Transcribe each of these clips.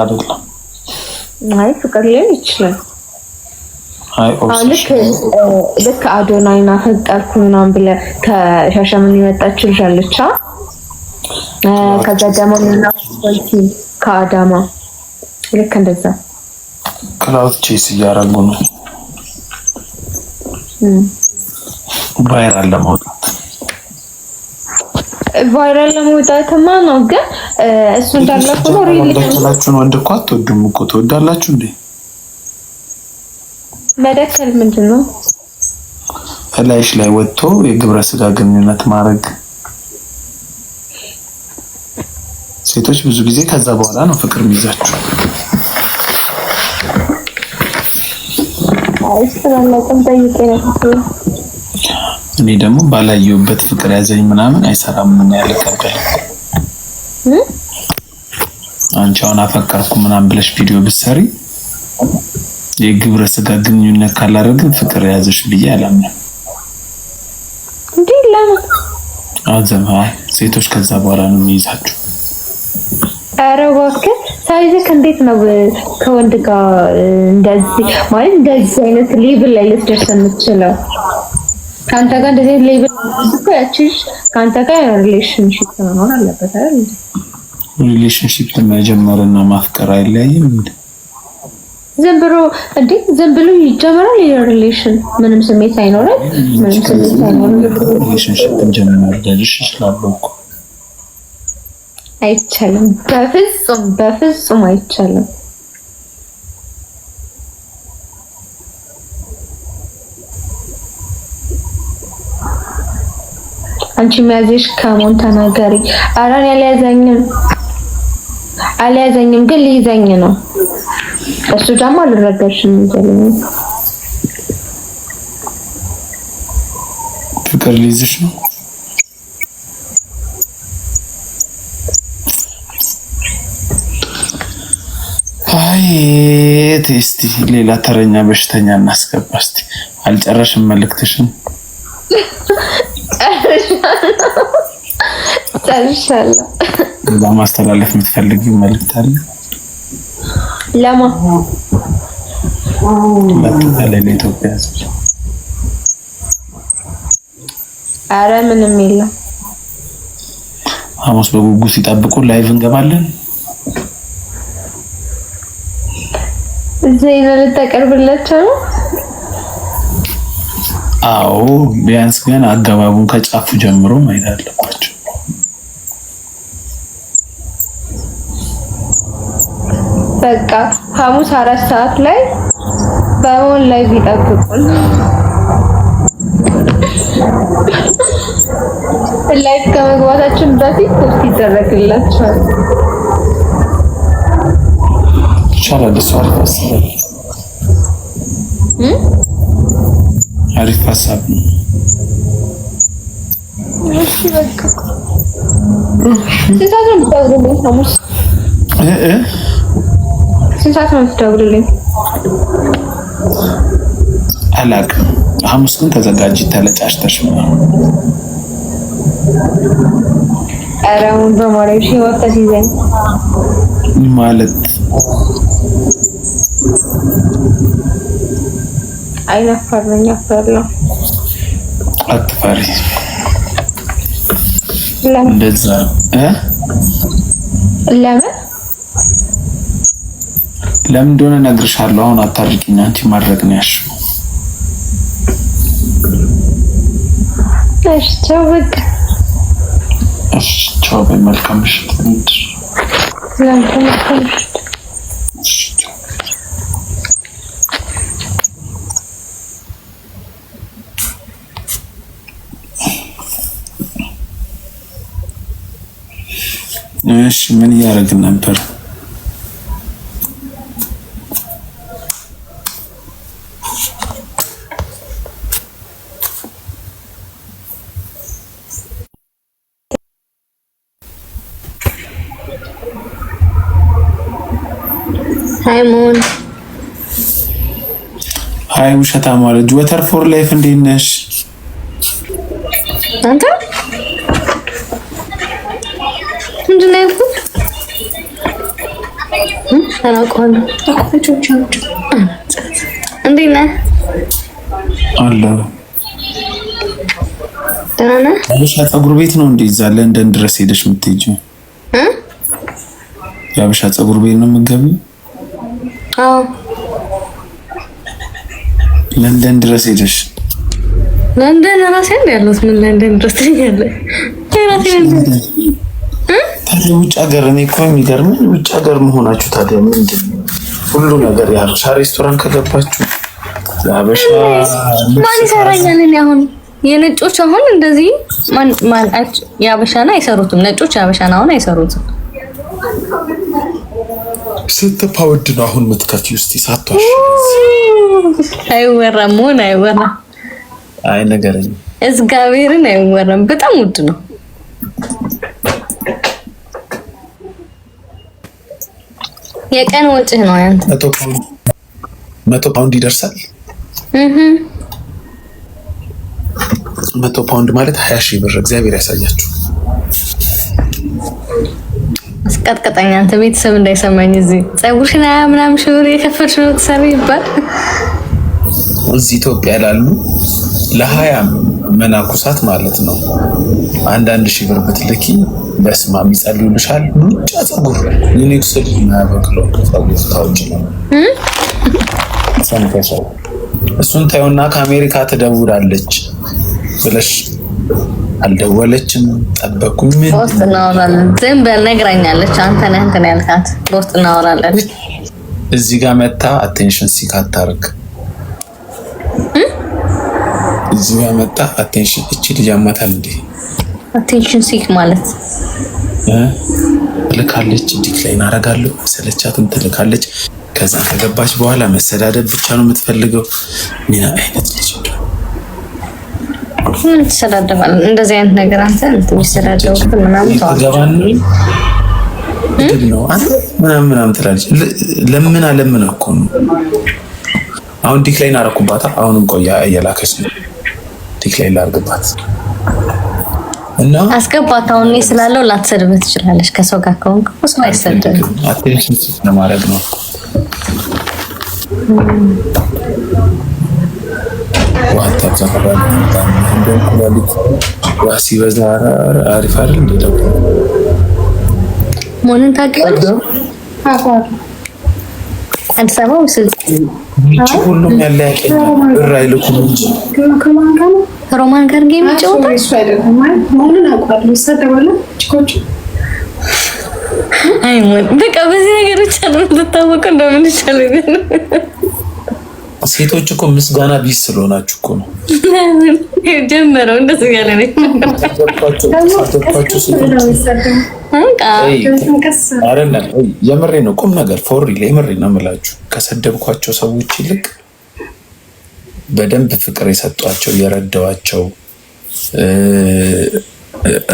አይደለም። አይ ፍቅር ሊሆን ይችላል። አይ ልክ አዶናይና ፈቀርኩ ምናምን ብለህ ከሻሸመኔ የመጣችው ልጅ አለች። ከዛ ደግሞ ከአዳማ ልክ እንደዛ ክላውድ ቼስ እያደረጉ ነው ቫይራል ለመውጣትማ ነው። ግን እሱ እንዳለፈ ነው ሪሊሽናችሁ ነው። እንደኮ አትወዱም እኮ ትወዳላችሁ እንዴ? መደከል ምንድነው? እላይሽ ላይ ወጥቶ የግብረ ስጋ ግንኙነት ማድረግ ሴቶች ብዙ ጊዜ ከዛ በኋላ ነው ፍቅር የሚይዛቸው። እኔ ደግሞ ባላየሁበት ፍቅር ያዘኝ ምናምን አይሰራም። ምን ያልከበለ አንቺ አሁን አፈቀርኩ ምናምን ብለሽ ቪዲዮ ብትሰሪ የግብረ ስጋ ግንኙነት ካላደረግን ፍቅር ያዘሽ ብዬ አላምንም። እንዴ ለምን አዘማ ሴቶች ከዛ በኋላ ነው የሚይዛቸው? ኧረ እባክህ ሳይዝክ እንዴት ነው ከወንድ ጋር እንደዚህ ማለት እንደዚህ አይነት ሌቭል ላይ ልትደርስ የምትችለው? ካንተ ጋር እንደዚህ ሌቭል እኮ ያቺሽ ካንተ ጋር ሪሌሽንሺፕ መሆን አለበት አይደል? ሪሌሽንሺፕ መጀመርና ማፍቀር አይለያይም እንዴ? ዝም ብሎ ይጀምራል ሪሌሽን ምንም ስሜት አይኖርም። ምንም ስሜት አይኖርም። ሪሌሽንሺፕ ጀምራል ልልሽ እችላለሁ እኮ አይቻልም። በፍጹም አይቻልም። አንቺ የሚያዝሽ ከሞን ተናገሪ። አራን አልያዘኝም ግን ሊይዘኝ ነው። እሱ ደግሞ አልረጋሽም ይዘልኝ ፍቅር ሊይዝሽ ነው። አይ ቴስቲ ሌላ ተረኛ በሽተኛ እናስገባ እስቲ። አልጨረሽም መልእክትሽን? ጨርሻለሁ። ለማስተላለፍ የምትፈልጊው መልእክት አለ? ለኢትዮጵያ ሕዝብ? ኧረ ምንም የለም። ሐሙስ በጉጉት ሲጠብቁ ላይቭ እንገባለን። ዜና ልታቀርብላቸው ነው? አዎ ቢያንስ ግን አገባቡን ከጫፉ ጀምሮ ማየት አለባቸው። በቃ ሐሙስ 4 ሰዓት ላይ በኦን ላይ ቢጠብቁን ላይቭ ከመግባታችን በፊት ፖስት ይደረግላችኋል። ይቻላል። አሪፍ ሀሳብ ነው። እሺ በቃ ስንት ሰዓት ነው የምትደውልልኝ ሐሙስ? ስንት ሰዓት ነው የምትደውልልኝ? አላውቅም። ሐሙስ ግን ተዘጋጅ ተለጫጭተሽ ምናምን። ኧረ አሁን በማርያም ሺህ ወጣት ይዘኝ ማለት አይናፋር ነኝ። አፈራለሁ። አትፈሪ። እንደዛ ለምን እንደሆነ እነግርሻለሁ። አሁን አታርቂኝ። አንቺ ማድረግ ነው ያልሽው። እሺ ቻው በቃ። እሺ ቻው። መልካም ምሽት። እሺ ምን እያደረግን ነበር? ሃይሞን ሃይ ውሸታማ ልጅ ወተር ፎር ላይፍ እንዴት ነሽ? አንተ ምንድን ነው ያልኩት? አላውቀዋለሁ። እንዴት ነህ? አለሁ። ደህና ነህ? የሀበሻ ፀጉር ቤት ነው እንዴ እዛ ለንደን ድረስ ሄደሽ የምትሄጂው? የሀበሻ ፀጉር ቤት ነው የምትገቢው? አዎ። ለንደን ድረስ ሄደሽ? ለንደን ራሴ ያለሁት ምን ለንደን ድረስ ትኛለህ? ታዲያ ውጭ ሀገር እኔ እኮ የሚገርመኝ ውጭ ሀገር መሆናችሁ ታዲያ ምንድን ነው ሁሉ ነገር የሀበሻ ሬስቶራንት ከገባችሁ የሀበሻ ማን ይሰራኛል? እኔ አሁን የነጮች አሁን እንደዚህ ማን የሀበሻና አይሰሩትም። ነጮች የሀበሻና አሁን አይሰሩትም። ስንት ፓውንድ ነው አሁን የምትከፊው? እስቲ ሳቷሽ አይወራም። ሆነ አይወራም። አይ ነገርኝ እግዚአብሔርን አይወራም። በጣም ውድ ነው። የቀን ወጪህ ነው ያንተ። 100 ፓውንድ ይደርሳል። 100 ፓውንድ ማለት 20,000 ብር። እግዚአብሔር ያሳያችሁ። አስቀጥቀጠኝ አንተ ቤተሰብ እንዳይሰማኝ እዚህ ፀጉርሽና ምናምን ሺህ ብር የከፈልሽ ነው ትሰሪ ይባል። እዚህ ኢትዮጵያ ላሉ ለ20 መናኩሳት ማለት ነው 1,000 ብር ብትልኪ በስማም ይጸልዩልሻል። ሉጫ ፀጉር ዩኒክስል ማበቅለው ፀጉር ታውጭ ነው ሰምተሻል? እሱን ታዩና ከአሜሪካ ትደውላለች ብለሽ አልደወለችም። ጠበቁኝ። ምን በውስጥ እናወራለን። ዝም በል ነግራኛለች። አንተ ነህ እንትን ያልካት። በውስጥ እናወራለን። እዚህ ጋር መታ አቴንሽን ሲክ አታርግ። እዚህ ጋር መታ አቴንሽን እቺ ልጅ አማታል እንዴ? አቴንሽን ሲክ ማለት ትልካለች። ዲክላይን አደርጋለሁ ሰለቻትም ትልካለች። ከዛ ከገባች በኋላ መሰዳደብ ብቻ ነው የምትፈልገው። ምን አይነት ልጅ ነው? ምን ትሰዳደባለህ? እንደዚህ አይነት ነገር አንተ የምትሰዳደው ምናምን ተገባን ነው አንተ ምናምን ትላለች። ለምን እኮ ነው አሁን ዲክላይን አደረኩባት። አሁንም ቆያ እየላከች ነው። ዲክላይን ላድርግባት እና አስገባት። አሁን እኔ ስላለው ላትሰድብህ ትችላለች። ከሰው ጋር ከሆንክ ሰው አይሰድብም። አቴንሽን ለማድረግ ነው። ዋታብ ዘፈራን እንደም ኩላሊት ዋሲ በዛ አሪፍ አይደል? እንደው ሞንን ታውቂዋለሽ? አዲስ አበባ ወስል ሁሉም ያለ ያቀኛል። ብር አይልኩም እንጂ ሮማን ጋር ጌም ይጫወታል። እሱ አይደለም ማለት ሞንን አውቃለሁ። ይሰደባሉ ችኮች አይሞን በቃ በዚህ ነገር ብቻ ነው የምትታወቀው። እንደምን ይቻላል? ሴቶች እኮ ምስጋና ቢስ ስለሆናችሁ እኮ ነው ጀመረው እንደዚህ ያለ ነው። የምሬ ነው። ቁም ነገር ፎሪ የምሬ ነው የምላችሁ። ከሰደብኳቸው ሰዎች ይልቅ በደንብ ፍቅር የሰጧቸው የረዳዋቸው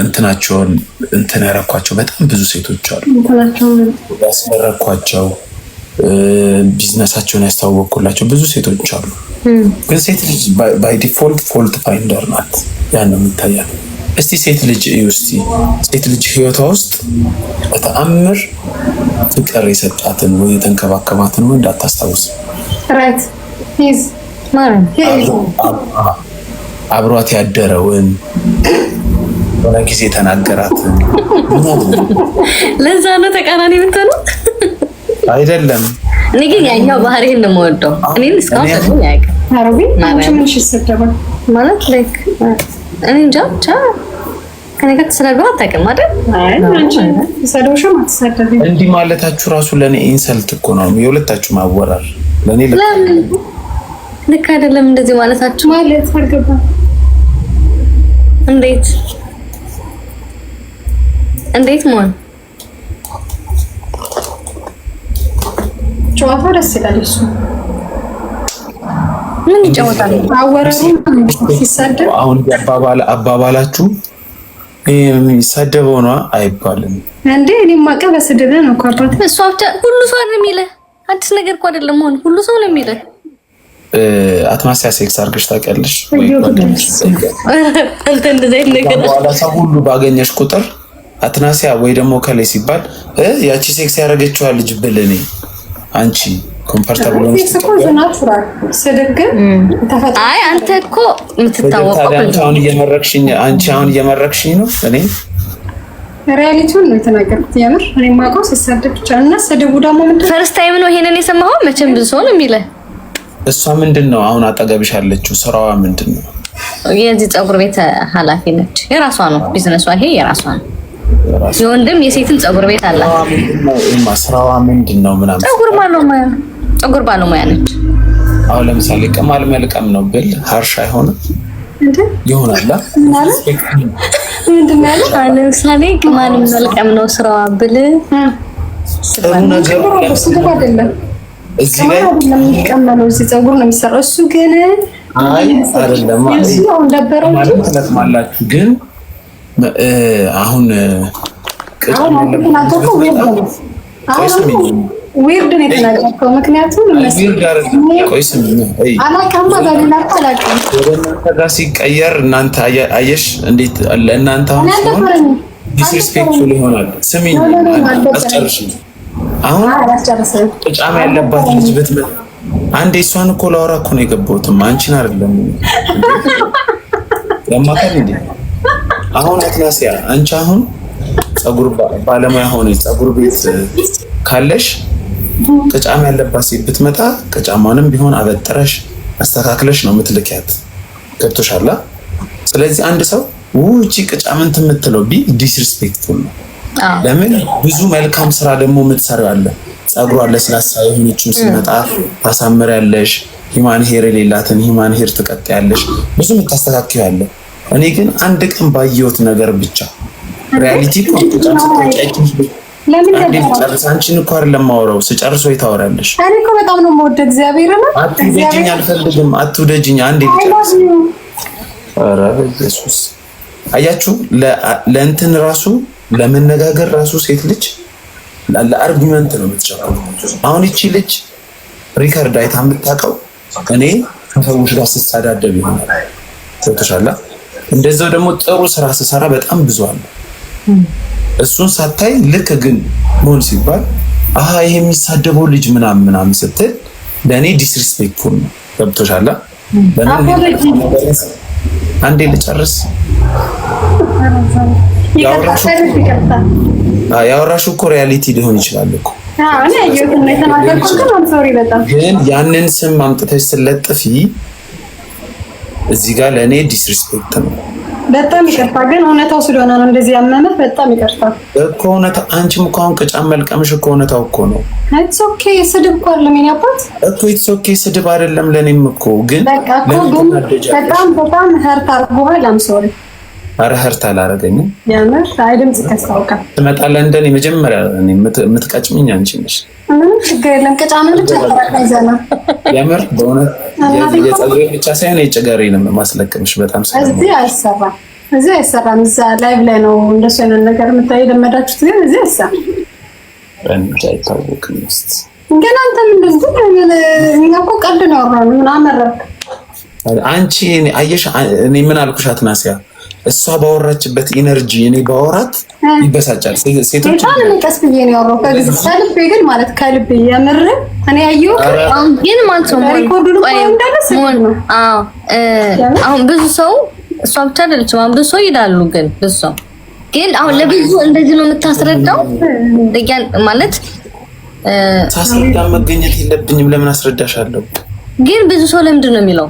እንትናቸውን እንትን ያረኳቸው በጣም ብዙ ሴቶች አሉ። ያስመረኳቸው ቢዝነሳቸውን ያስተዋወቅኩላቸው ብዙ ሴቶች አሉ። ግን ሴት ልጅ ባይ ዲፎልት ፎልት ፋይንደር ናት። ያን ነው የሚታያል። እስቲ ሴት ልጅ እስቲ ሴት ልጅ ህይወቷ ውስጥ በተአምር ፍቅር የሰጣትን ወይ የተንከባከባትን ወይ እንዳታስታውስ። ራይት ሂዝ አብሯት ያደረውን ሆነ ጊዜ ተናገራትን። ለዛ ነው ተቃራኒ የምትሆነው አይደለም። እኔ ግን ያኛው ባህሪን ነው የምወደው። እኔን እስካሁን ሰጥቶኝ አያውቅም። አሮቢ አንቺ ምን ይሰደባል ማለት ላይክ እኔ እንጃ ብቻ ከኔ ጋር ተሰዳድባ አታውቅም አይደል? አይ አንቺ ተሰዳድበሽ አትሰደቢ። እንዲህ ማለታችሁ ራሱ ለኔ ኢንሰልት እኮ ነው። የሁለታችሁ ማወራር ለኔ ልክ አይደለም። እንደዚህ ማለታችሁ ማለት አልገባም። እንዴት መሆን ጨዋታ ደስ ይላል። እሱ ምን ይጫወታል? አወራሩ ሲሰደብ አሁን አባባላችሁ የሚሰደበው ነው አይባልም እንዴ? እኔ ማቀ በስድብ ነው እኮ አባት። እሷ ብቻ ሁሉ ሰው ነው የሚለው። አዲስ ነገር እኮ አይደለም። ሆነ ሁሉ ሰው ነው የሚለው። አትማሲያ ሴክስ አድርገሽ ታውቂያለሽ ወይ? አንተ እንደዚህ አይነት ነገር በኋላ ሰው ሁሉ ባገኘሽ ቁጥር አትናሲያ ወይ ደግሞ ከላይ ሲባል ያቺ ሴክስ ያደረገችዋ ልጅ ብልኔ አንቺ ኮምፎርታብል ነው አይ አንተ እኮ የምትታወቀው አንቺ አሁን እየመረቅሽኝ ነው። እኔ ሪያሊቲውን ነው የተናገርኩት። የምር እኔ ማውቀው ሲሰደብ ብቻ እና ሰደቡ ደግሞ ምንድነው ፈርስት ታይም ነው ይሄንን የሰማኸው? መቼም ብዙ ሰው ነው የሚለው። እሷ ምንድነው አሁን አጠገብሽ ያለችው ስራዋ ምንድነው? የዚህ ፀጉር ቤት ኃላፊ ነች። የራሷ ነው ቢዝነሷ፣ ይሄ የራሷ ነው። የወንድም የሴትም ፀጉር ቤት አላት። ስራዋ ምንድነው? ምናምን ፀጉር ባለሙያ ነች። አሁን ለምሳሌ ቅማል መልቀም ነው ብል ሀርሽ አይሆንም ይሆናል ማለት ምንድነው ያለው? ለምሳሌ ቅማል መልቀም ነው ስራዋ ብል ጥሩ ነገር አይደለም። እዚህ ላይ የሚቀመለው እዚህ ፀጉር ነው የሚሰራው። እሱ ግን አይ አይደለም ማለት ማላችሁ ግን አሁን ዊርድ ነው የተናገርከው። ምክንያቱም ጋር ሲቀየር እናንተ አየሽ እንዴት ለእናንተ አሁን ዲስሪስፔክትፉል ይሆናል። ስሚኝ አስጨርሽ። አሁን ጫማ ያለባት ልጅ ብትመጣ አንዴ እሷን እኮ ላወራ እኮ ነው የገባሁትም አንቺን አይደለም ያማከል እንዴ። አሁን አትናሲያ አንቺ አሁን ፀጉር ባለሙያ ሆነሽ ፀጉር ቤት ካለሽ ከጫማ ያለባት ሴት ብትመጣ ከጫማንም ቢሆን አበጥረሽ አስተካክለሽ ነው የምትልኪያት። ገብቶሻል? ስለዚህ አንድ ሰው ውጪ ከጫማንት የምትለው ዲስሪስፔክትፉል ነው። ለምን ብዙ መልካም ስራ ደግሞ የምትሰራው አለ። ፀጉሯ ለስላሳ የሆነችው ሲመጣ ታሳምሪያለሽ። ሂማን ሄር የሌላትን ሂማን ሄር ትቀጥያለሽ። ብዙ የምታስተካክያለ። እኔ ግን አንድ ቀን ባየሁት ነገር ብቻ ሪያሊቲ ለምን አንቺን እኮ አይደለም ማውራው ስጨርስ ወይ ታወራለሽ። እኔ እኮ በጣም ነው የምወደው እግዚአብሔርን። አትውደጂኝ አልፈልግም። አትውደጂኝ አንዴ ልጨርስ። ኧረ ኢየሱስ አያችሁ ለእንትን ራሱ ለመነጋገር ራሱ ሴት ልጅ ለአርጉመንት ነው የምትጨርሰው። አሁን እቺ ልጅ ሪከርድ አይታ የምታውቀው እኔ ከሰዎች ጋር ስሳዳደብ ይሆናል። ተተሻላ እንደዛው ደግሞ ጥሩ ስራ ስሰራ በጣም ብዙ አለ። እሱን ሳታይ ልክ ግን ሞን ሲባል አሃ ይሄ የሚሳደበው ልጅ ምናምን ስትል ለኔ ዲስሪስፔክትፉል ነው። ገብቶሻል? አንዴ ልጨርስ። ያወራሽው እኮ ሪያሊቲ ሊሆን ይችላል እኮ ግን ያንን ስም አምጥተሽ ስለጥፊ እዚህ ጋር ለኔ ዲስሪስፔክት ነው። በጣም ይቅርታ ግን እውነታው ስለሆነ ነው እንደዚህ ያመመት። በጣም ይቅርታ እኮ እውነታው አንቺም እኮ አሁን ከጫማ መልቀምሽ እኮ እውነታው እኮ ነው። ኢትስ ኦኬ ስድብ እኮ አይደለም የኔ አባት እኮ ኢትስ ኦኬ ስድብ አይደለም ለኔም እኮ ግን በጣም ሀርት አድርጎሃል። አም ሶሪ። ኧረ ሀርት አላደረገኝም። ያምር አይ ድምጽ ከስታውቃ ትመጣለህ እንደኔ መጀመሪያ እኔ የምትቀጭምኝ አንቺ ነሽ። ምንም ችግር የለም። ከጫማ ብቻ ተራካይዘና ያምር በእውነት የፀጉሬ ብቻ ሳይሆን የጭገሬንም ማስለቅምሽ በጣም እዚህ አይሰራም። እዚህ አይሰራም። እዛ ላይቭ ላይ ነው እንደሱ አይነት ነገር የምታይለመዳችሁት ግን እዚህ አይሰራም። እንዴ አይታወቅም። ግን አንተ ምንድን ነው እኛ እኮ ቀልድ ነው ያወራነው። ምን አመረርክ አንቺ? አየሽ እኔ ምን አልኩሽ አትናሲያ? እሷ ባወራችበት ኢነርጂ እኔ ባወራት ይበሳጫል። ሴቶች ታን ቀስ ብዬ ነው ያወራው ከልቤ ግን ማለት ከልቤ የምር እኔ ያየው ግን ማለት ነው ሪኮርዱን ነው። አሁን ብዙ ሰው እሷ ብቻ አይደለችም። አሁን ብዙ ሰው ይላሉ ግን ብዙ ሰው ግን አሁን ለብዙ እንደዚህ ነው የምታስረዳው ማለት ሳስረዳ መገኘት የለብኝም። ለምን አስረዳሻለሁ? ግን ብዙ ሰው ለምንድን ነው የሚለው?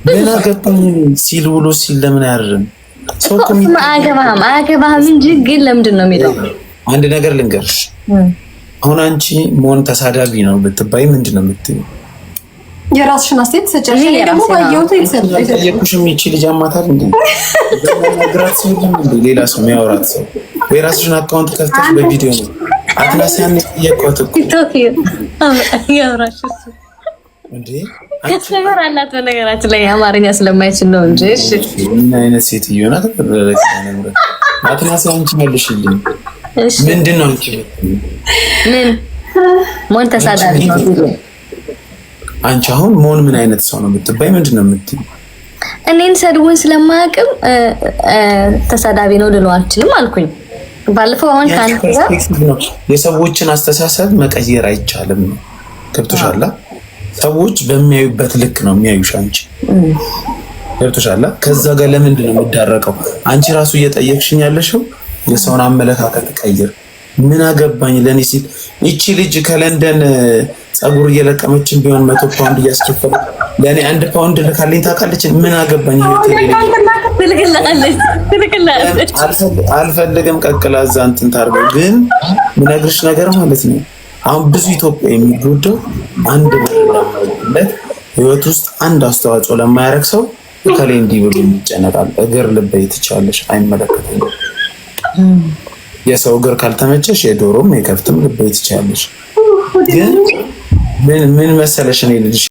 ምን አገባኝ ሲል ውሎ ሲል ለምን አያርም? ሰው አያገባህም እንጂ ግን ለምንድን ነው የሚለው? አንድ ነገር ልንገርሽ። አሁን አንቺ ሞን ተሳዳቢ ነው ብትባይ ምንድን ነው የምትይው? የራስሽን አስተያየት ሰጨሽ። ደግሞ ባየሁት የኩሽ የሚቺ ልጅ አማታል እንዴ? በነገራት ሰው ሌላ ሰው የሚያወራት ሰው የራስሽን አካውንት ከፍተሽ በቪዲዮ ነው አትናሲያን የቆት እኮ ያወራሽ እንዴ? ከሰበር አላት በነገራችን ላይ አማርኛ ስለማይችል ነው እንጂ። እሺ ምን አይነት ሴትዮ ናት? አትናሲያ አንቺ መልሽልኝ። ምንድን ነው አንቺ? ምን ሞን ተሳዳቢ ነው? አንቺ አሁን ሞን ምን አይነት ሰው ነው የምትባይ? ምንድን ነው የምትይ? እኔን ሰድቡን ስለማያውቅም ተሳዳቢ ነው ልለው አልችልም አልኩኝ ባለፈው። አሁን ካንተ የሰዎችን አስተሳሰብ መቀየር አይቻልም ነው ገብቶሻል? ሰዎች በሚያዩበት ልክ ነው የሚያዩሽ አንቺ። ገብቶሻል? ከዛ ጋር ለምንድን ነው የምዳረቀው? አንቺ ራሱ እየጠየቅሽኝ ያለሽው የሰውን አመለካከት ቀይር። ምን አገባኝ ለኔ ሲል እቺ ልጅ ከለንደን ጸጉር እየለቀመችን ቢሆን 100 ፓውንድ እያስከፈለ ለኔ 1 ፓውንድ ልካልኝ ታውቃለች? ምን አገባኝ? አልፈልግም ቀቅላ እዛ እንትን ታርገው። ግን ምነግርሽ ነገር ማለት ነው አሁን ብዙ ኢትዮጵያ የሚጎደው አንድ ማለት ህይወት ውስጥ አንድ አስተዋጽኦ ለማያረግ ሰው ከሌ እንዲህ ብሎ ይጨነቃል። እግር ልበይ ትቻለሽ፣ አይመለከተኝም። የሰው እግር ካልተመቸሽ የዶሮም የከብትም ልበይ ትቻለሽ። ግን ምን መሰለሽ እኔ ልጅ